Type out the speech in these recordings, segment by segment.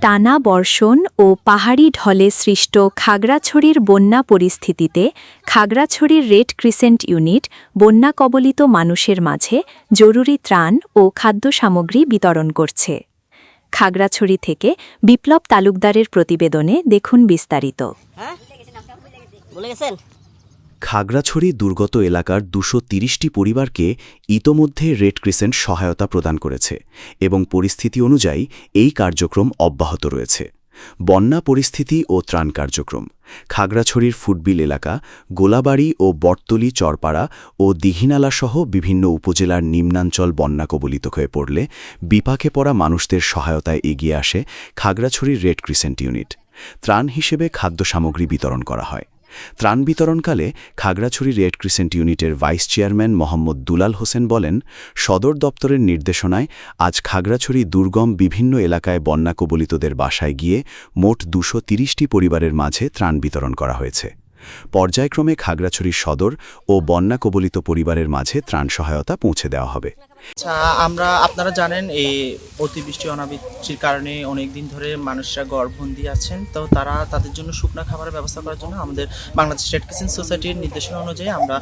টানা বর্ষণ ও পাহাড়ি ঢলে সৃষ্ট খাগড়াছড়ির বন্যা পরিস্থিতিতে খাগড়াছড়ির রেড ক্রিসেন্ট ইউনিট বন্যা কবলিত মানুষের মাঝে জরুরি ত্রাণ ও খাদ্য সামগ্রী বিতরণ করছে। খাগড়াছড়ি থেকে বিপ্লব তালুকদারের প্রতিবেদনে দেখুন বিস্তারিত। খাগড়াছড়ি দুর্গত এলাকার ২৩০টি পরিবারকে ইতোমধ্যে রেড ক্রিসেন্ট সহায়তা প্রদান করেছে এবং পরিস্থিতি অনুযায়ী এই কার্যক্রম অব্যাহত রয়েছে। বন্যা পরিস্থিতি ও ত্রাণ কার্যক্রম। খাগড়াছড়ির ফুটবিল এলাকা, গোলাবাড়ি ও বটতলী চরপাড়া ও দিঘিনালাসহ বিভিন্ন উপজেলার নিম্নাঞ্চল বন্যা কবলিত হয়ে পড়লে বিপাকে পড়া মানুষদের সহায়তায় এগিয়ে আসে খাগড়াছড়ির রেড ক্রিসেন্ট ইউনিট। ত্রাণ হিসেবে খাদ্য সামগ্রী বিতরণ করা হয়। ত্রাণ বিতরণকালে খাগড়াছড়ি রেড ক্রিসেন্ট ইউনিটের ভাইস চেয়ারম্যান মোহাম্মদ দুলাল হোসেন বলেন, সদর দপ্তরের নির্দেশনায় আজ খাগড়াছড়ি দুর্গম বিভিন্ন এলাকায় বন্যা কবলিতদের বাসায় গিয়ে মোট ২৩০টি পরিবারের মাঝে ত্রাণ বিতরণ করা হয়েছে। পর্যায়ক্রমে খাগড়াছড়ির সদর ও বন্যা কবলিত পরিবারের মাঝে ত্রাণ সহায়তা পৌঁছে দেওয়া হবে। আপনারা জানেন এই অতিবৃষ্টি অনাবৃষ্টির কারণে অনেক দিন ধরে মানুষরা ঘরবন্দি আছেন, তো তাদের জন্য শুকনো খাবারের ব্যবস্থা করার জন্য আমাদের বাংলাদেশ রেড ক্রিসেন্ট সোসাইটির নির্দেশনা অনুযায়ী আমরা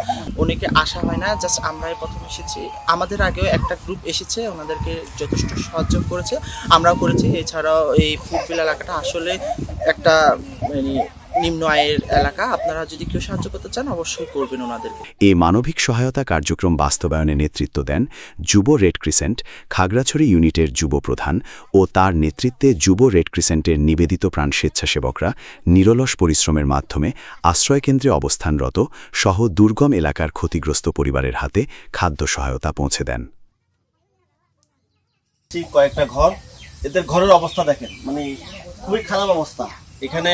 অনেকে আসা হয় না, জাস্ট আমরাই প্রথম এসেছি। আমাদের আগেও একটা গ্রুপ এসেছে, ওনাদেরকে যথেষ্ট সাহায্য করেছে, আমরাও করেছি। এছাড়াও এই ফুটবিল এলাকাটা আসলে একটা নিম্ন আয়ের এলাকা, আপনারা যদি কেউ সাহায্য করতে চান অবশ্যই করবেন ওনাদেরকে। এই মানবিক সহায়তা কার্যক্রম বাস্তবায়নে নেতৃত্ব দেন যুব রেড ক্রিসেন্ট খাগড়াছড়ি ইউনিটের যুব প্রধান ও তার নেতৃত্বে যুব রেড ক্রিসেন্টের নিবেদিত প্রাণ স্বেচ্ছাসেবকরা নিরলস পরিশ্রমের মাধ্যমে আশ্রয়কেন্দ্রে অবস্থানরত সহ দুর্গম এলাকার ক্ষতিগ্রস্ত পরিবারের হাতে খাদ্য সহায়তা পৌঁছে দেন। কয়েকটা ঘর, এদের ঘরের অবস্থা দেখেন, খুবই খারাপ অবস্থা। এখানে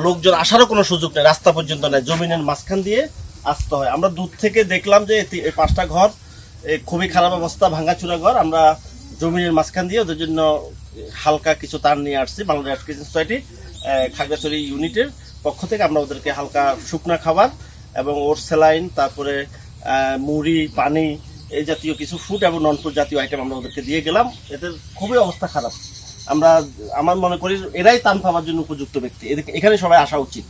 লোকজন আসারও কোনো সুযোগ নেই, রাস্তা পর্যন্ত নেই, জমিনের মাঝখান দিয়ে আসতে হয়। আমরা দূর থেকে দেখলাম যে এই 5টা ঘর খুবই খারাপ অবস্থা, ভাঙাচুরা ঘর। আমরা জমিনের মাঝখান দিয়ে ওদের জন্য হালকা কিছু তার নিয়ে আসছি। Bangladesh Red Crescent Society Khagrachari ইউনিটের পক্ষ থেকে আমরা ওদেরকে হালকা শুকনা খাবার এবং ওর স্যালাইন, তারপরে মুড়ি, পানি, এই জাতীয় কিছু ফুড এবং নন ফুড জাতীয় আইটেম আমরা ওদেরকে দিয়ে গেলাম। এদের খুবই অবস্থা খারাপ। আমার মনে করি এরাই ত্রাণ পাওয়ার জন্য উপযুক্ত ব্যক্তি, এখানে সবাই আসা উচিত।